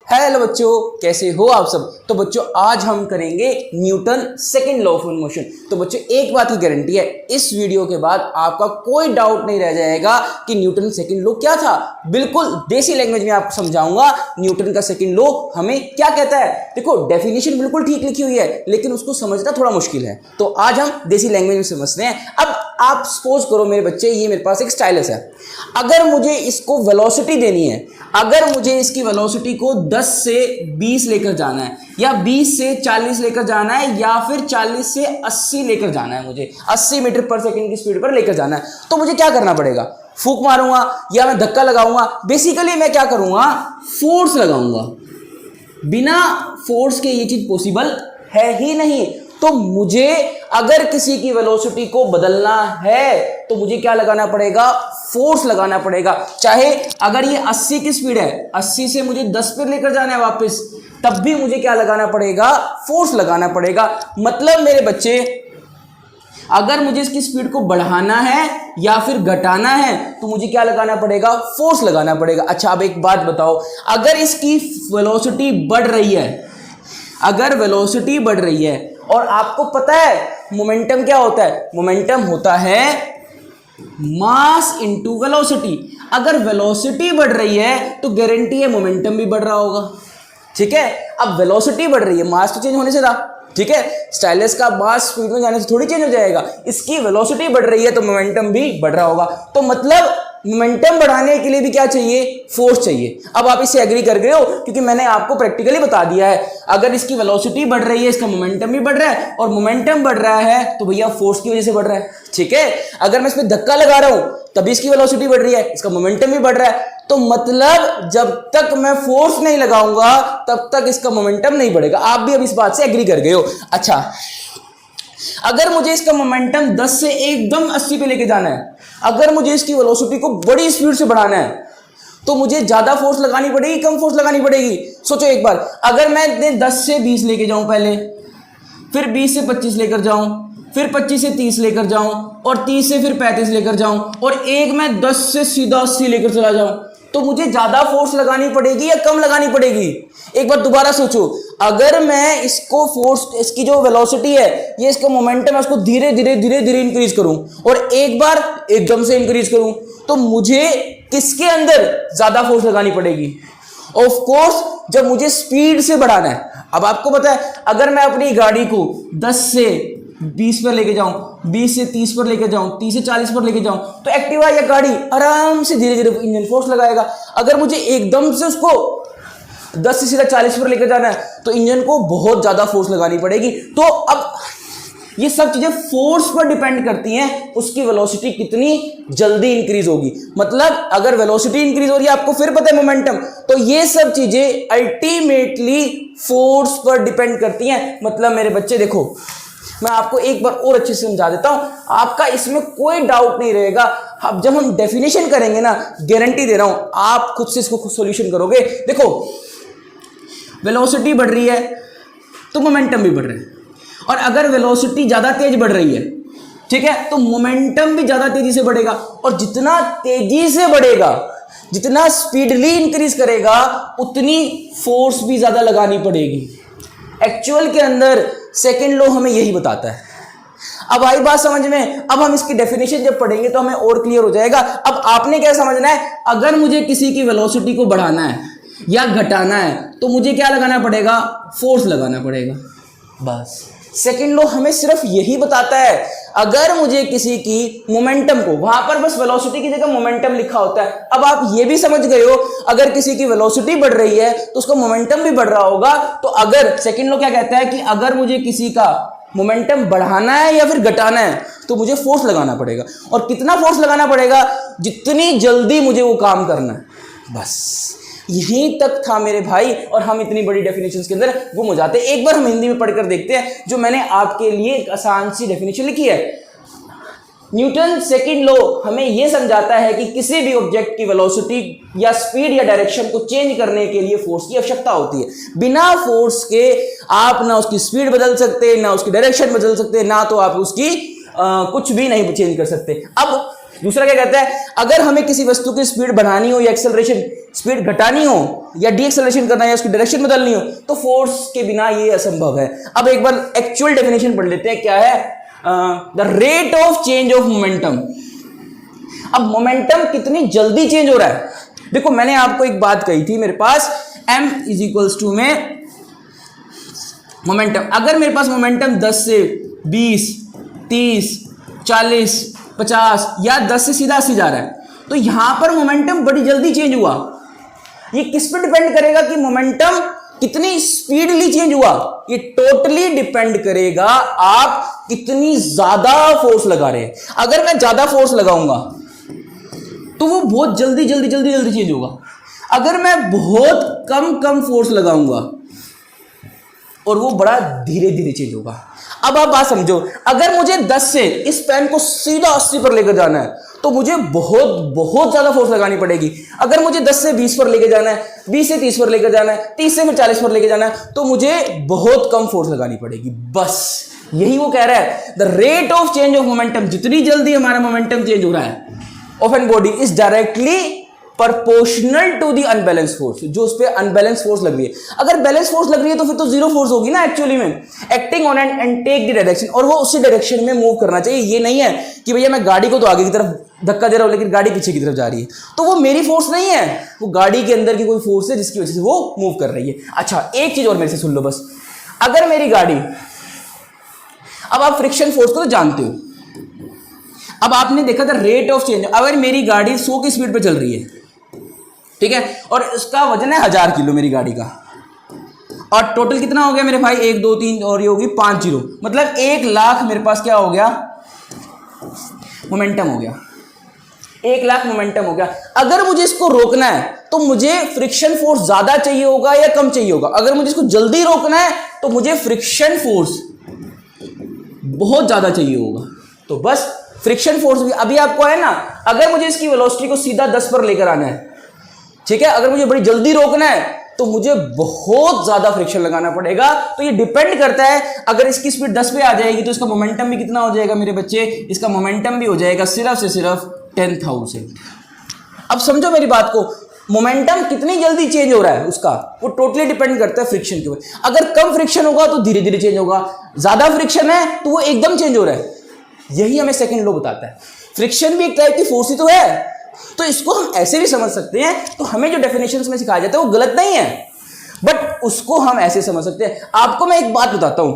Hello बच्चों, कैसे हो आप सब। तो बच्चों आज हम करेंगे Newton second law of motion. तो बच्चों एक बात की गारंटी है, इस वीडियो के बाद आपका कोई डाउट नहीं रह जाएगा कि न्यूटन सेकंड लॉ क्या था। बिल्कुल देसी लैंग्वेज में आपको समझाऊंगा न्यूटन का सेकंड लॉ हमें क्या कहता है। देखो डेफिनेशन बिल्कुल ठीक लिखी हुई है, लेकिन उसको समझना थोड़ा मुश्किल है। तो आज हम देसी लैंग्वेज में समझते हैं। अब आप सपोज करो मेरे बच्चे, ये मेरे पास एक स्टाइलस है। अगर मुझे इसको वेलोसिटी देनी है, अगर मुझे इसकी वेलोसिटी को 10 से 20 लेकर जाना है, या 20 से 40 लेकर जाना है, या फिर 40 से 80 लेकर जाना है, मुझे 80 मीटर पर सेकंड की स्पीड पर लेकर जाना है, तो मुझे क्या करना पड़ेगा? फूंक मारूंगा या मैं धक्का लगाऊंगा? बेसिकली मैं क्या करूंगा? फोर्स लगाऊंगा। बिना फोर्स के ये चीज पॉसिबल है ही नहीं। तो मुझे अगर किसी की वेलोसिटी को बदलना है तो मुझे क्या लगाना पड़ेगा? फोर्स लगाना पड़ेगा। चाहे अगर ये 80 की स्पीड है, 80 से मुझे 10 पर लेकर जाना है वापस, तब भी मुझे क्या लगाना पड़ेगा? फोर्स लगाना पड़ेगा। मतलब मेरे बच्चे, अगर मुझे इसकी स्पीड को बढ़ाना है या फिर घटाना है तो मुझे क्या लगाना पड़ेगा? फोर्स लगाना पड़ेगा। अच्छा अब एक बात बताओ, अगर इसकी वेलोसिटी बढ़ रही है, अगर वेलोसिटी बढ़ रही है, और आपको पता है मोमेंटम क्या होता है? मोमेंटम होता है मास इनटू वेलोसिटी। अगर वेलोसिटी बढ़ रही है तो गारंटी है मोमेंटम भी बढ़ रहा होगा। ठीक है, अब वेलोसिटी बढ़ रही है, मास तो चेंज होने से था। ठीक है, स्टाइलस का मास स्पीड में जाने से थोड़ी चेंज हो जाएगा। इसकी वेलोसिटी बढ़ रही है तो मोमेंटम भी बढ़ रहा होगा। तो मतलब मोमेंटम बढ़ाने के लिए भी क्या चाहिए? फोर्स चाहिए। अब आप इससे एग्री कर गए हो, क्योंकि मैंने आपको प्रैक्टिकली बता दिया है। अगर इसकी वेलोसिटी बढ़ रही है, इसका मोमेंटम भी बढ़ रहा है, और मोमेंटम बढ़ रहा है तो भैया फोर्स की वजह से बढ़ रहा है। ठीक है, अगर मैं इसमें धक्का लगा रहा हूं तभी इसकी वेलोसिटी बढ़ रही है, इसका मोमेंटम भी बढ़ रहा है। तो मतलब जब तक मैं फोर्स नहीं लगाऊंगा तब तक इसका मोमेंटम नहीं बढ़ेगा। आप भी अब इस बात से एग्री कर गए हो। अच्छा, अगर मुझे इसका मोमेंटम 10 से एकदम 80 पे लेके जाना है, अगर मुझे इसकी वेलोसिटी को बड़ी स्पीड से बढ़ाना है, तो मुझे ज्यादा फोर्स लगानी पड़ेगी, कम फोर्स लगानी पड़ेगी? सोचो एक बार, अगर मैं 10 से 20 लेके जाऊं पहले, फिर 20 से 25 लेकर जाऊं, फिर 25 से 30 लेकर जाऊं, और 30 से फिर 35 लेकर जाऊं, और एक मैं 10 से सीधा 80 लेकर चला जाऊं, तो मुझे ज्यादा फोर्स लगानी पड़ेगी या कम लगानी पड़ेगी? एक बार दोबारा सोचो, अगर मैं इसको फोर्स, इसकी जो वेलोसिटी है, ये इसका मोमेंटम है, उसको धीरे धीरे धीरे धीरे इंक्रीज करूं और एक बार एकदम से इंक्रीज करूं, तो मुझे किसके अंदर ज्यादा फोर्स लगानी पड़ेगी? ऑफ कोर्स जब मुझे स्पीड से बढ़ाना है। अब आपको पता है, अगर मैं अपनी गाड़ी को 10 से 20 पर लेके जाऊं, 20 से 30 पर लेके जाऊं, 30 से 40 पर लेके जाऊं, तो एक्टिवा या गाड़ी आराम से धीरे धीरे इंजन फोर्स लगाएगा। अगर मुझे एकदम से उसको 10 से सीधा 40 पर लेकर जाना है तो इंजन को बहुत ज्यादा फोर्स लगानी पड़ेगी। तो अब ये सब चीजें फोर्स पर डिपेंड करती हैं, उसकी वेलोसिटी कितनी जल्दी इंक्रीज होगी। मतलब अगर वेलोसिटी इंक्रीज हो रही है, आपको फिर पता है मोमेंटम, तो ये सब चीजें अल्टीमेटली फोर्स पर डिपेंड करती हैं। मतलब मेरे बच्चे देखो, मैं आपको एक बार और अच्छे से समझा देता हूं, आपका इसमें कोई डाउट नहीं रहेगा। अब जब हम डेफिनेशन करेंगे ना, गारंटी दे रहा हूं आप खुद से इसको खुद सॉल्यूशन करोगे। देखो वेलोसिटी बढ़ रही है तो मोमेंटम भी बढ़ रहा है, और अगर वेलोसिटी ज्यादा तेज बढ़ रही है, ठीक है, तो मोमेंटम भी ज्यादा तेजी से बढ़ेगा। और जितना तेजी से बढ़ेगा, जितना स्पीडली इंक्रीज करेगा, उतनी फोर्स भी ज्यादा लगानी पड़ेगी। एक्चुअल के अंदर सेकंड लॉ हमें यही बताता है। अब आई बात समझ में? अब हम इसकी डेफिनेशन जब पढ़ेंगे तो हमें और क्लियर हो जाएगा। अब आपने क्या समझना है, अगर मुझे किसी की वेलोसिटी को बढ़ाना है या घटाना है तो मुझे क्या लगाना पड़ेगा? फोर्स लगाना पड़ेगा। बस सेकंड लॉ हमें सिर्फ यही बताता है। अगर मुझे किसी की मोमेंटम को, वहां पर बस वेलोसिटी की जगह मोमेंटम लिखा होता है। अब आप ये भी समझ गए हो, अगर किसी की वेलोसिटी बढ़ रही है तो उसका मोमेंटम भी बढ़ रहा होगा। तो अगर सेकंड लॉ क्या कहता है कि अगर मुझे किसी का मोमेंटम बढ़ाना है या फिर घटाना है तो मुझे फोर्स लगाना पड़ेगा। और कितना फोर्स लगाना पड़ेगा? जितनी जल्दी मुझे वो काम करना है। बस यहीं तक था मेरे भाई, और हम इतनी बड़ी डेफिनेशंस के अंदर गुम हो जाते हैं। एक बार हम हिंदी में पढ़कर देखते हैं, जो मैंने आपके लिए एक आसान सी डेफिनेशन लिखी है। न्यूटन सेकंड लॉ हमें यह समझाता है कि किसी भी ऑब्जेक्ट की वेलोसिटी या स्पीड या डायरेक्शन को चेंज करने के लिए फोर्स की आवश्यकता होती है। बिना फोर्स के आप ना उसकी स्पीड बदल सकते, ना उसकी डायरेक्शन बदल सकते, ना तो आप उसकी कुछ भी नहीं चेंज कर सकते। अब दूसरा क्या कहता है, अगर हमें किसी वस्तु की स्पीड बढ़ानी हो या एक्सेलरेशन स्पीड घटानी हो या डी एक्सेलरेशन करना है या उसकी डायरेक्शन बदलनी हो तो फोर्स के बिना ये असंभव है। अब एक बार एक्चुअल डेफिनेशन पढ़ लेते हैं, क्या है, the rate of change of momentum. अब मोमेंटम कितनी जल्दी चेंज हो रहा है। देखो मैंने आपको एक बात कही थी, मेरे पास m इज इक्वल्स टू में मोमेंटम, अगर मेरे पास मोमेंटम 10 से 20 30 40 50 या 10 से सीधा 80 जा रहा है तो यहां पर मोमेंटम बड़ी जल्दी चेंज हुआ। ये किस पे डिपेंड करेगा कि मोमेंटम कितनी स्पीडली चेंज हुआ, ये टोटली डिपेंड करेगा आप कितनी ज्यादा फोर्स लगा रहे हैं। अगर मैं ज्यादा फोर्स लगाऊंगा तो वो बहुत जल्दी जल्दी जल्दी जल्दी चेंज होगा। अगर मैं बहुत कम फोर्स लगाऊंगा और वो बड़ा धीरे धीरे चेंज होगा। अब आप बात समझो, अगर मुझे 10 से इस पेन को सीधा 80 पर लेकर जाना है तो मुझे बहुत ज्यादा फोर्स लगानी पड़ेगी। अगर मुझे 10 से 20 पर लेकर जाना है, 20 से 30 पर लेकर जाना है, 30 से फिर 40 पर लेकर जाना है तो मुझे बहुत कम फोर्स लगानी पड़ेगी। बस यही वो कह रहा है, the rate of change of momentum, जितनी जल्दी हमारा मोमेंटम चेंज हो रहा है of an body is directly proportional to the unbalance force, जो उस पर अनबैलेंस फोर्स लग रही है। अगर बैलेंस फोर्स लग रही है तो फिर तो जीरो फोर्स होगी ना एक्चुअली में, acting on and take the direction, और वो उसी डायरेक्शन में मूव करना चाहिए। ये नहीं है कि भैया मैं गाड़ी को तो आगे की तरफ धक्का दे रहा हूं लेकिन गाड़ी पीछे की तरफ जा रही है, तो वो मेरी फोर्स नहीं है, वो गाड़ी के अंदर की कोई फोर्स है जिसकी वजह से वो मूव कर रही है। अच्छा एक चीज और मेरे से सुन लो बस, अगर मेरी गाड़ी, अब आप फ्रिक्शन फोर्स को तो जानते हो, अब आपने देखा था रेट ऑफ चेंज, अगर मेरी गाड़ी 100 की स्पीड पे चल रही है, ठीक है, और इसका वजन है 1000 किलो मेरी गाड़ी का, और टोटल कितना हो गया मेरे भाई, 1 2 3 और ये होगी 5 जीरो, मतलब 1 लाख मेरे पास क्या हो गया, मोमेंटम हो गया, 1 लाख मोमेंटम हो गया। अगर मुझे इसको रोकना है तो मुझे फ्रिक्शन फोर्स ज्यादा चाहिए होगा या कम चाहिए होगा? अगर मुझे इसको जल्दी रोकना है तो मुझे फ्रिक्शन फोर्स बहुत ज्यादा चाहिए होगा। तो बस फ्रिक्शन फोर्स भी अभी आपको है ना, अगर मुझे इसकी वेलोसिटी को सीधा 10 पर लेकर आना है, ठीक है, अगर मुझे बड़ी जल्दी रोकना है तो मुझे बहुत ज्यादा फ्रिक्शन लगाना पड़ेगा। तो ये डिपेंड करता है, अगर इसकी स्पीड 10 पे आ जाएगी तो इसका मोमेंटम भी कितना हो जाएगा मेरे बच्चे, इसका मोमेंटम भी हो जाएगा सिर्फ से सिर्फ 10,000। अब समझो मेरी बात को, मोमेंटम कितनी जल्दी चेंज हो रहा है उसका, वो टोटली डिपेंड करता है फ्रिक्शन के ऊपर। अगर कम फ्रिक्शन होगा तो धीरे धीरे चेंज होगा, ज्यादा फ्रिक्शन है तो वो एकदम चेंज हो रहा है। यही हमें सेकंड लॉ बताता है। फ्रिक्शन भी एक टाइप की फोर्स ही तो है, तो इसको हम ऐसे भी समझ सकते हैं। तो हमें जो डेफिनेशंस में सिखाया जाता है वो गलत नहीं है, बट उसको हम ऐसे समझ सकते हैं। आपको मैं एक बात बताता हूं,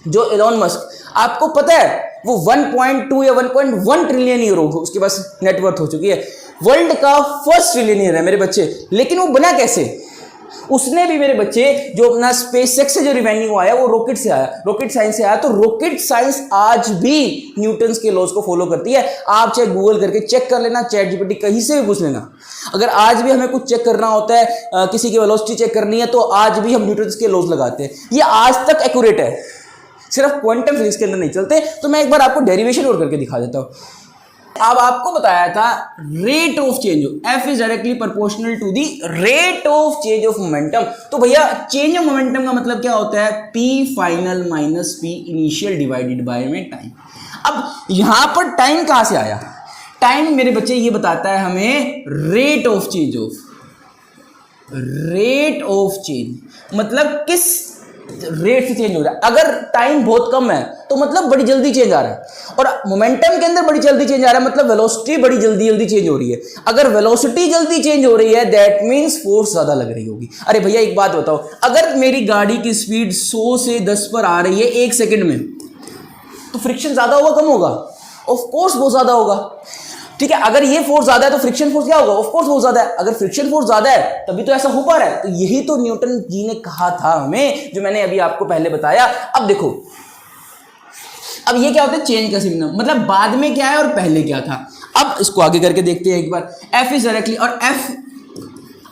जो एलोन मस्क, आपको पता है वो 1.2 या 1.1 ट्रिलियन यूरो उसके पास नेटवर्थ हो चुकी है, वर्ल्ड का फर्स्ट ट्रिलियनियर है मेरे बच्चे। लेकिन वो बना कैसे? उसने भी मेरे बच्चे जो अपना स्पेसएक्स से जो रिवेन्यू आया वो रॉकेट से आया, रॉकेट साइंस से आया। तो रॉकेट साइंस आज भी न्यूटन्स के लॉज को फॉलो करती है। आप चाहे गूगल करके चेक कर लेना, चैट जीपीटी कहीं से भी पूछ लेना। अगर आज भी हमें कुछ चेक करना होता है, किसी की वेलोसिटी चेक करनी है, तो आज भी हम न्यूटन्स के लॉज लगाते हैं। ये आज तक एक्यूरेट है, सिर्फ क्वांटम फिजिक्स के अंदर नहीं चलते। तो मैं एक बार आपको डेरिवेशन और करके दिखा देता हूँ। अब आपको बताया था rate of change, F is directly proportional to the rate of change of momentum. तो भैया चेंज ऑफ मोमेंटम का मतलब क्या होता है? P final minus P initial divided by में टाइम। अब यहां पर टाइम कहां से आया? टाइम मेरे बच्चे ये बताता है हमें rate of change of, rate of change मतलब किस रेट से चेंज हो रहा है। अगर टाइम बहुत कम है तो मतलब बड़ी जल्दी चेंज आ रहा है, और मोमेंटम के अंदर बड़ी जल्दी चेंज आ रहा है मतलब वेलोसिटी बड़ी जल्दी जल्दी चेंज हो रही है। अगर वेलोसिटी जल्दी चेंज हो रही है दैट मींस फोर्स ज्यादा लग रही होगी। अरे भैया एक बात बताओ, अगर मेरी गाड़ी की स्पीड 100 से 10 पर आ रही है 1 सेकंड में, तो फ्रिक्शन ज्यादा होगा कम होगा? ऑफ कोर्स बहुत ज्यादा होगा, ठीक है। अगर ये फोर्स ज्यादा है तो फ्रिक्शन फोर्स क्या होगा? ऑफ कोर्स बहुत ज्यादा है। अगर फ्रिक्शन फोर्स ज्यादा है तभी तो ऐसा हो पा रहा है। तो यही तो न्यूटन जी ने कहा था हमें, जो मैंने अभी आपको पहले बताया। अब देखो, अब ये क्या होता है चेंज का सिग्नल, मतलब बाद में क्या है और पहले क्या था। अब इसको आगे करके देखते हैं एक बार। F इज डायरेक्टली, और F,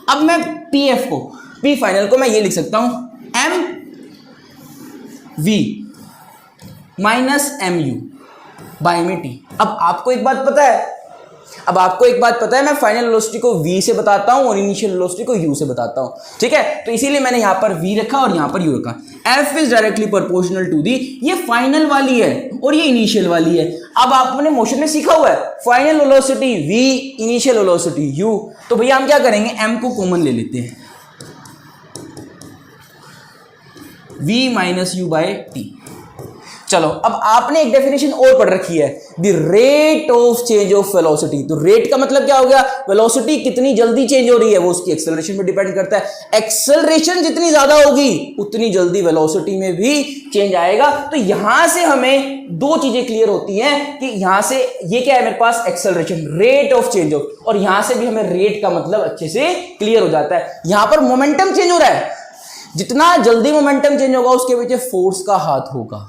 अब मैं PF को, P फाइनल को मैं ये लिख सकता हूं mv माइनस mu बाय में t। अब आपको एक बात पता है, मैं फाइनल वेलोसिटी को v से बताता हूं और इनिशियल वेलोसिटी को u से बताता हूं, ठीक है। तो इसीलिए मैंने यहां पर v रखा और यहां पर u रखा। F is directly proportional to the, ये फाइनल वाली है और ये इनिशियल वाली है। अब आपने मोशन में सीखा हुआ है final velocity v, initial velocity u, तो भैया हम क्या करेंगे, m को कॉमन ले लेते हैं, v minus u by t. चलो अब आपने एक डेफिनेशन और पढ़ रखी है, the rate of change of velocity. तो रेट का मतलब क्या हो गया, वेलोसिटी कितनी जल्दी चेंज हो रही है वो उसकी एक्सेलरेशन पे डिपेंड करता है। एक्सेलरेशन जितनी ज्यादा होगी उतनी जल्दी वेलोसिटी में भी चेंज आएगा। तो यहां से हमें दो चीजें क्लियर होती हैं कि यहां से ये क्या है मेरे पास, acceleration, rate of change of, और यहां से भी हमें रेट का मतलब अच्छे से क्लियर हो जाता है। यहां पर मोमेंटम चेंज हो रहा है, जितना जल्दी मोमेंटम चेंज होगा उसके पीछे फोर्स का हाथ होगा,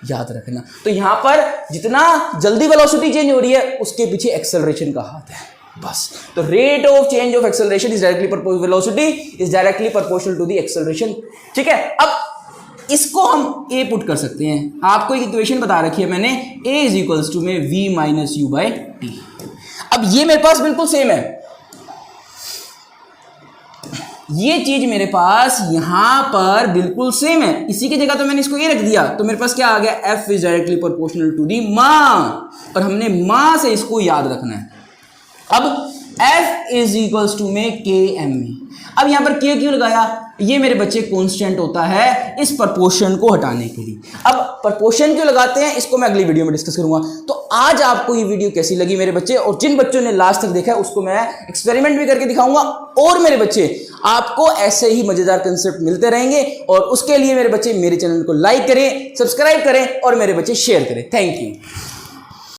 याद रखना। तो यहां पर जितना जल्दी वेलोसिटी चेंज हो रही है उसके पीछे एक्सेलरेशन का हाथ है, बस। तो rate of change of acceleration is directly proportional, velocity is directly proportional to the acceleration, ठीक है। अब इसको हम ए पुट कर सकते हैं, आपको एक इक्वेशन बता रखी है मैंने, ए इज इक्वल्स टू में v minus u by t. अब ये मेरे पास बिल्कुल सेम है, ये चीज मेरे पास यहां पर बिल्कुल सेम है, इसी की जगह तो मैंने इसको ये रख दिया, तो मेरे पास क्या आ गया, F is directly proportional to the mass, और हमने मास से इसको याद रखना है। अब F इज इक्वल्स टू में के एम में, अब यहां पर K क्यों लगाया, ये मेरे बच्चे कांस्टेंट होता है इस प्रोपोर्शन को हटाने के लिए। अब प्रोपोर्शन क्यों लगाते हैं इसको मैं अगली वीडियो में डिस्कस करूंगा। तो आज आपको ये वीडियो कैसी लगी मेरे बच्चे, और जिन बच्चों ने लास्ट तक देखा है उसको मैं एक्सपेरिमेंट भी करके दिखाऊंगा, और मेरे बच्चे आपको ऐसे ही मजेदार कंसेप्ट मिलते रहेंगे, और उसके लिए मेरे बच्चे मेरे चैनल को लाइक करें, सब्सक्राइब करें और मेरे बच्चे शेयर करें। Thank you.